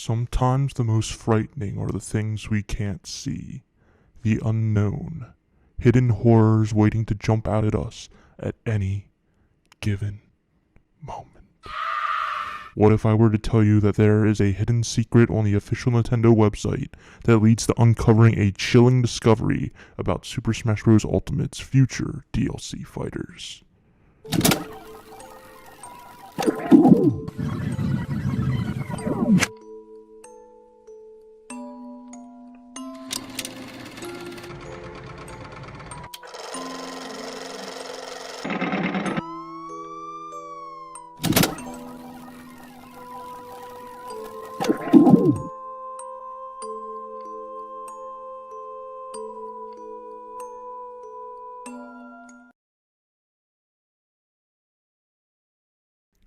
Sometimes the most frightening are the things we can't see. The unknown. Hidden horrors waiting to jump out at us at any given moment. What if I were to tell you that there is a hidden secret on the official Nintendo website that leads to uncovering a chilling discovery about Super Smash Bros. Ultimate's future DLC fighters?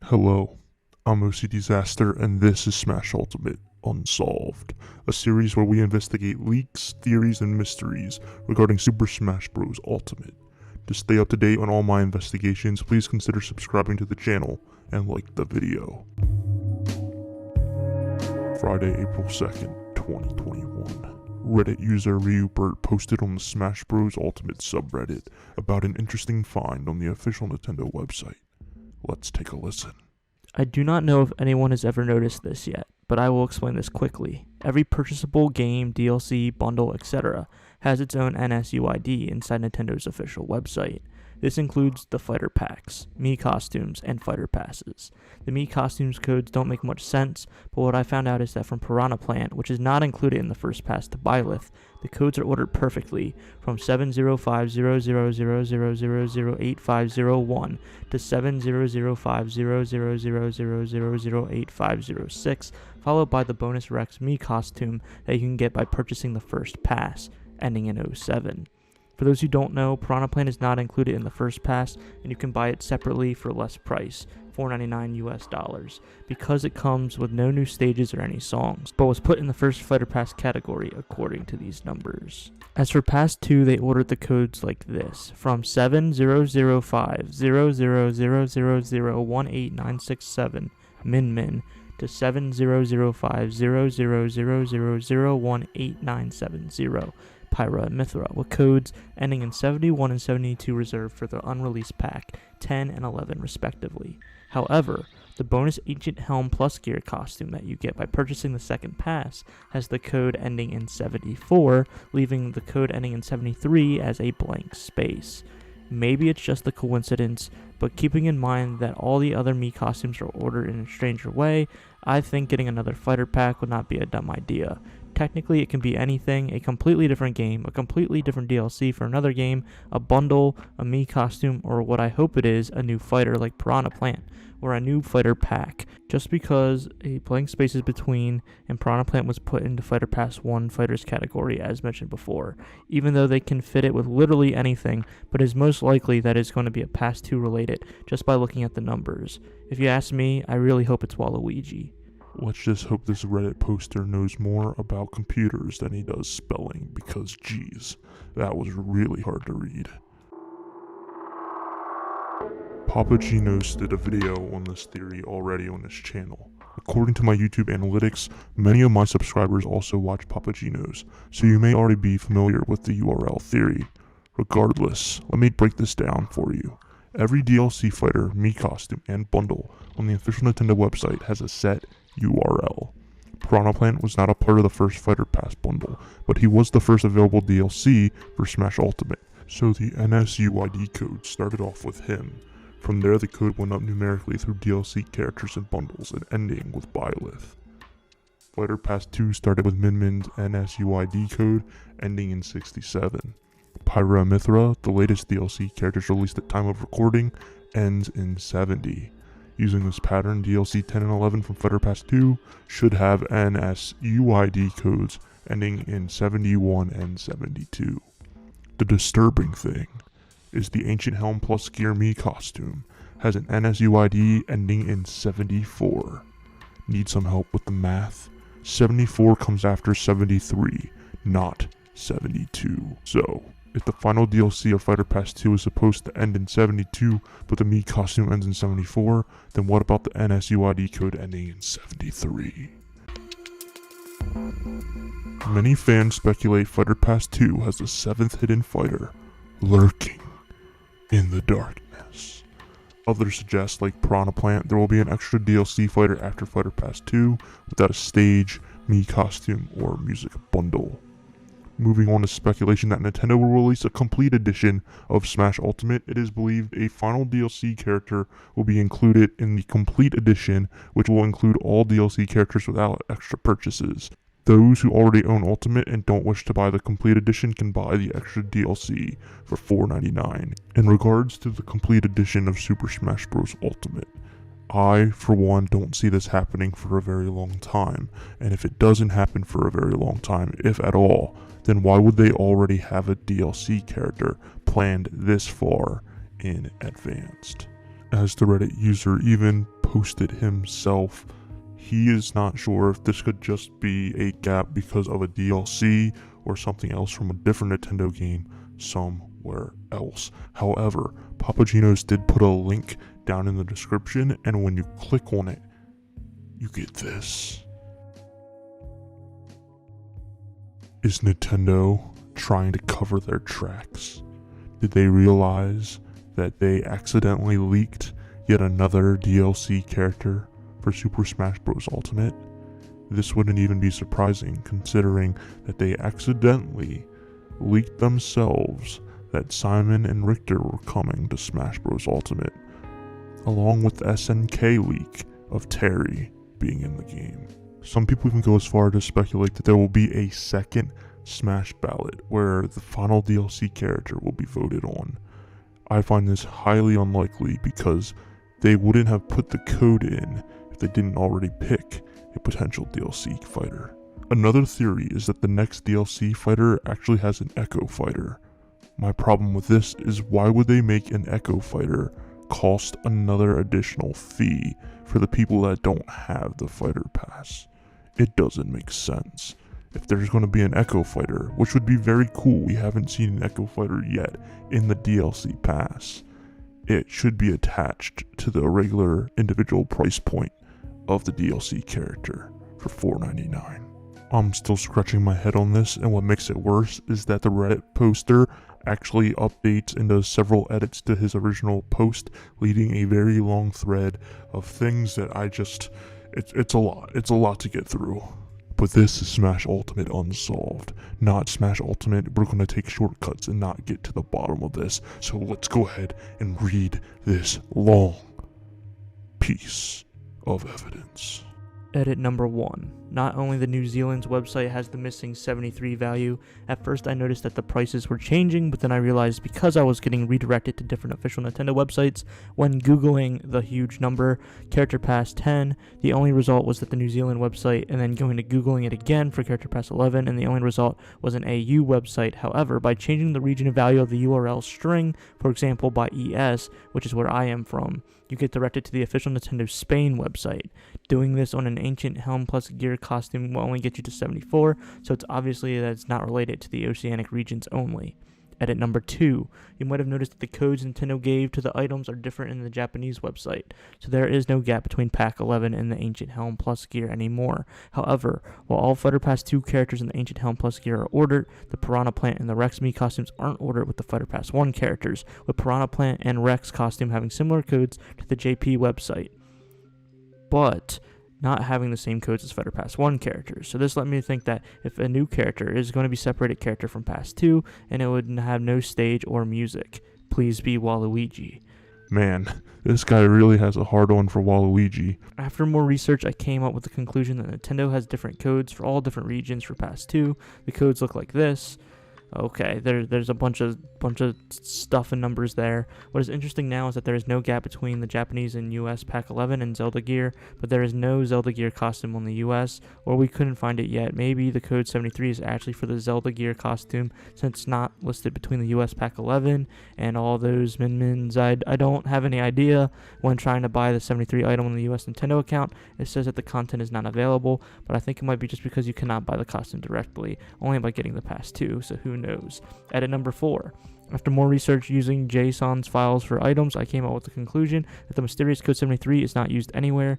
Hello, I'm OCDsaster, and this is Smash Ultimate Unsolved, a series where we investigate leaks, theories, and mysteries regarding Super Smash Bros. Ultimate. To stay up to date on all my investigations, please consider subscribing to the channel and like the video. Friday, April 2nd, 2021. Reddit user Ryubert posted on the Smash Bros. Ultimate subreddit about an interesting find on the official Nintendo website. Let's take a listen. I do not know if anyone has ever noticed this yet, but I will explain this quickly. Every purchasable game, DLC, bundle, etc. has its own NSUID inside Nintendo's official website. This includes the fighter packs, Mii costumes, and fighter passes. The Mii costumes codes don't make much sense, but what I found out is that from Piranha Plant, which is not included in the first pass to Byleth, the codes are ordered perfectly from 7050000008501 to 700500000008506, followed by the bonus Rex Mii costume that you can get by purchasing the first pass, ending in 07. For those who don't know, Piranha Plant is not included in the first pass, and you can buy it separately for less price, $4.99 US, because it comes with no new stages or any songs, but was put in the first fighter pass category according to these numbers. As for pass 2, they ordered the codes like this, from 7005000001897 Min to 7005000001897 Pyra and Mithra, with codes ending in 71 and 72 reserved for the unreleased pack 10 and 11 respectively. However, the bonus Ancient Helm Plus Gear costume that you get by purchasing the second pass has the code ending in 74, leaving the code ending in 73 as a blank space. Maybe it's just a coincidence, but keeping in mind that all the other Mii costumes are ordered in a stranger way, I think getting another fighter pack would not be a dumb idea. Technically, it can be anything, a completely different game, a completely different DLC for another game, a bundle, a Mii costume, or what I hope it is, a new fighter like Piranha Plant, or a new fighter pack. Just because a blank space is between and Piranha Plant was put into Fighter Pass 1 fighters category as mentioned before, even though they can fit it with literally anything, but it's most likely that it's going to be a Pass 2 related just by looking at the numbers. If you ask me, I really hope it's Waluigi. Let's just hope this Reddit poster knows more about computers than he does spelling, because geez, that was really hard to read. Papa Genos did a video on this theory already on his channel. According to my YouTube analytics, many of my subscribers also watch Papa Genos, so you may already be familiar with the URL theory. Regardless, let me break this down for you. Every DLC fighter, Mii costume, and bundle on the official Nintendo website has a set URL. Piranha Plant was not a part of the first Fighter Pass bundle, but he was the first available DLC for Smash Ultimate, so the NSUID code started off with him. From there, the code went up numerically through DLC characters and bundles, and ending with Byleth. Fighter Pass 2 started with Min-Min's NSUID code, ending in 67. Pyra and Mithra, the latest DLC characters released at time of recording, ends in 70. Using this pattern, DLC 10 and 11 from Fighter Pass 2 should have NSUID codes ending in 71 and 72. The disturbing thing is the Ancient Helm Plus Gear Mii costume has an NSUID ending in 74. Need some help with the math? 74 comes after 73, not 72. So, if the final DLC of Fighter Pass 2 is supposed to end in 72, but the Mii costume ends in 74, then what about the NSUID code ending in 73? Many fans speculate Fighter Pass 2 has a 7th hidden fighter lurking in the darkness. Others suggest, like Piranha Plant, there will be an extra DLC fighter after Fighter Pass 2 without a stage, Mii costume, or music bundle. Moving on to speculation that Nintendo will release a complete edition of Smash Ultimate, it is believed a final DLC character will be included in the complete edition, which will include all DLC characters without extra purchases. Those who already own Ultimate and don't wish to buy the complete edition can buy the extra DLC for $4.99. In regards to the complete edition of Super Smash Bros. Ultimate, I, for one, don't see this happening for a very long time, and if it doesn't happen for a very long time, if at all, then why would they already have a DLC character planned this far in advance? As the Reddit user even posted himself, he is not sure if this could just be a gap because of a DLC or something else from a different Nintendo game somewhere else. However, Papagenos did put a link down in the description, and when you click on it, you get this. Is Nintendo trying to cover their tracks? Did they realize that they accidentally leaked yet another DLC character for Super Smash Bros. Ultimate? This wouldn't even be surprising, considering that they accidentally leaked themselves that Simon and Richter were coming to Smash Bros. Ultimate, along with the SNK leak of Terry being in the game. Some people even go as far to speculate that there will be a second Smash ballot where the final DLC character will be voted on. I find this highly unlikely because they wouldn't have put the code in if they didn't already pick a potential DLC fighter. Another theory is that the next DLC fighter actually has an Echo fighter. My problem with this is, why would they make an Echo fighter cost another additional fee for the people that don't have the fighter pass? It doesn't make sense. If there's going to be an Echo fighter, which would be very cool, we haven't seen an Echo fighter yet in the DLC pass, it should be attached to the regular individual price point of the DLC character for $4.99. I'm still scratching my head on this, and what makes it worse is that the Reddit poster actually updates and does several edits to his original post, leading a very long thread of things that it's a lot to get through. But this is Smash Ultimate Unsolved, not Smash Ultimate. We're going to take shortcuts and not get to the bottom of this, so let's go ahead and read this long piece of evidence. Edit number 1. Not only the New Zealand's website has the missing 73 value, at first I noticed that the prices were changing, but then I realized because I was getting redirected to different official Nintendo websites, when Googling the huge number, Character Pass 10, the only result was that the New Zealand website, and then going to Googling it again for Character Pass 11, and the only result was an AU website. However, by changing the region of value of the URL string, for example by ES, which is where I am from, you get directed to the official Nintendo Spain website. Doing this on an ancient helm plus gear costume will only get you to 74, so it's obviously that it's not related to the oceanic regions only. Edit number 2. You might have noticed that the codes Nintendo gave to the items are different in the Japanese website, so there is no gap between Pack 11 and the Ancient Helm Plus gear anymore. However, while all Fighter Pass 2 characters in the Ancient Helm Plus gear are ordered, the Piranha Plant and the Rex Mii costumes aren't ordered with the Fighter Pass 1 characters, with Piranha Plant and Rex costume having similar codes to the JP website, but not having the same codes as Fighter Pass 1 characters. So this led me to think that if a new character is going to be separated character from Pass 2, and it would have no stage or music. Please be Waluigi. Man, this guy really has a hard-on for Waluigi. After more research, I came up with the conclusion that Nintendo has different codes for all different regions for Pass 2. The codes look like this. Okay, there's a bunch of stuff and numbers there. What is interesting now is that there is no gap between the Japanese and US Pack 11 and Zelda gear, but there is no Zelda gear costume on the US, or we couldn't find it yet. Maybe the code 73 is actually for the Zelda gear costume, since it's not listed between the US Pack 11 and all those min-mins. I don't have any idea. When trying to buy the 73 item on the US Nintendo account, it says that the content is not available, but I think it might be just because you cannot buy the costume directly, only by getting the Pass 2, so who knows. Edit number 4. After more research using JSON's files for items, I came up with the conclusion that the mysterious code 73 is not used anywhere.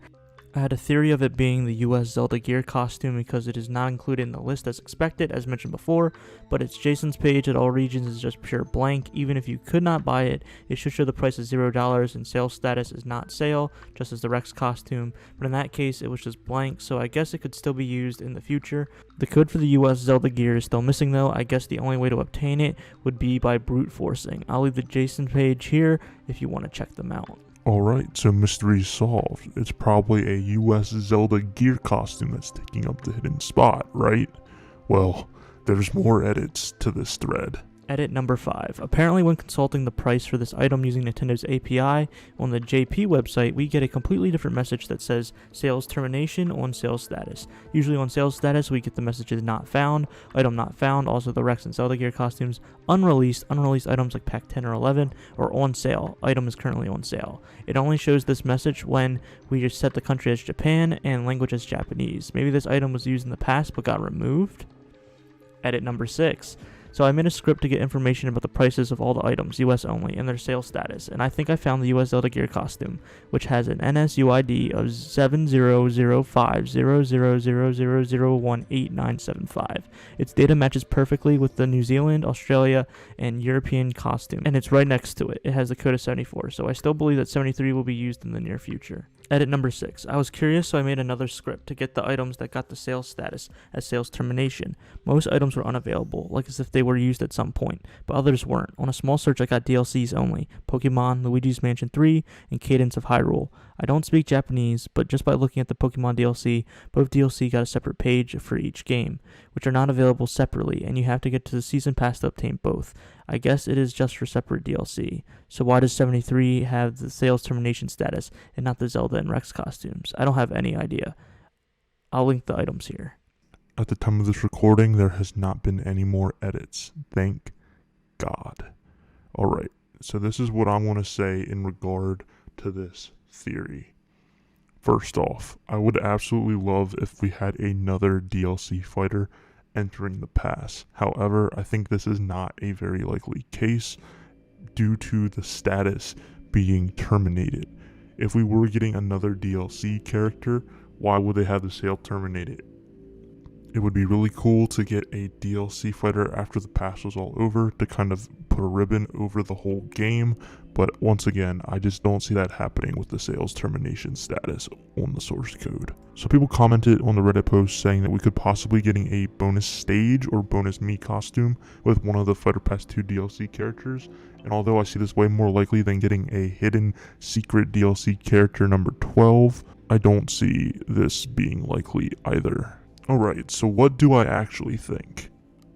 I had a theory of it being the US Zelda gear costume because it is not included in the list as expected, as mentioned before, but its Jason's page at all regions is just pure blank. Even if you could not buy it, it should show the price as $0 and sales status is not sale, just as the Rex costume, but in that case it was just blank, so I guess it could still be used in the future. The code for the US Zelda gear is still missing though. I guess the only way to obtain it would be by brute forcing. I'll leave the Jason page here if you want to check them out. Alright, so mystery solved. It's probably a US Zelda gear costume that's taking up the hidden spot, right? Well, there's more edits to this thread. Edit number 5. Apparently when consulting the price for this item using Nintendo's API on the JP website, we get a completely different message that says sales termination on sales status. Usually on sales status, we get the messages not found, item not found, also the Rex and Zelda gear costumes, unreleased items like pack 10 or 11, or on sale, item is currently on sale. It only shows this message when we just set the country as Japan and language as Japanese. Maybe this item was used in the past but got removed? Edit number 6. So I made a script to get information about the prices of all the items, US only, and their sales status, and I think I found the US Zelda gear costume, which has an NSUID of 70050000018975. Its data matches perfectly with the New Zealand, Australia, and European costume, and it's right next to it. It has the code of 74, so I still believe that 73 will be used in the near future. Edit number 6. I was curious, so I made another script to get the items that got the sales status as sales termination. Most items were unavailable, like as if they were used at some point, but others weren't. On a small search, I got DLCs only: Pokemon, Luigi's Mansion 3, and Cadence of Hyrule. I don't speak Japanese, but just by looking at the Pokemon DLC, both DLC got a separate page for each game, which are not available separately, and you have to get to the Season Pass to obtain both. I guess it is just for separate DLC. So why does 73 have the sales termination status and not the Zelda and Rex costumes? I don't have any idea. I'll link the items here. At the time of this recording, there has not been any more edits. Thank God. Alright, so this is what I want to say in regard to this theory. First off, I would absolutely love if we had another DLC fighter entering the pass. However, I think this is not a very likely case due to the status being terminated. If we were getting another DLC character, why would they have the sale terminated? It would be really cool to get a DLC fighter after the pass was all over to kind of put a ribbon over the whole game, but once again, I just don't see that happening with the sales termination status on the source code. So people commented on the Reddit post saying that we could possibly getting a bonus stage or bonus Mii costume with one of the Fight Pass 2 DLC characters, and although I see this way more likely than getting a hidden secret DLC character number 12, I don't see this being likely either. Alright, so what do I actually think?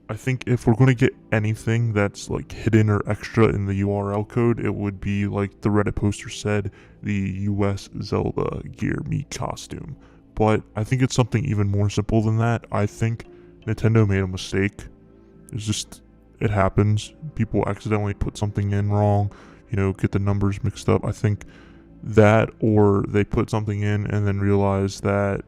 I think if we're going to get anything that's like hidden or extra in the URL code, it would be like the Reddit poster said, the US Zelda gear Mii costume. But I think it's something even more simple than that. I think Nintendo made a mistake. It happens. People accidentally put something in wrong, get the numbers mixed up. I think that, or they put something in and then realized that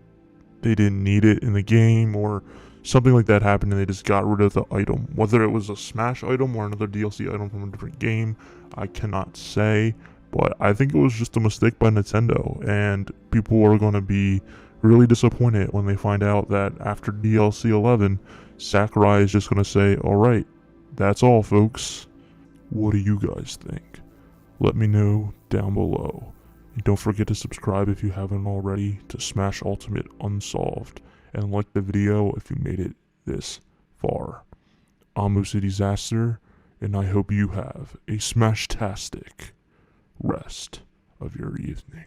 they didn't need it in the game, or something like that happened and they just got rid of the item. Whether it was a Smash item or another DLC item from a different game, I cannot say, but I think it was just a mistake by Nintendo, and people are going to be really disappointed when they find out that after DLC 11, Sakurai is just going to say, alright, that's all folks. What do you guys think? Let me know down below. And don't forget to subscribe if you haven't already to Smash Ultimate Unsolved, and like the video if you made it this far. I'm OCDsaster, and I hope you have a smash-tastic rest of your evening.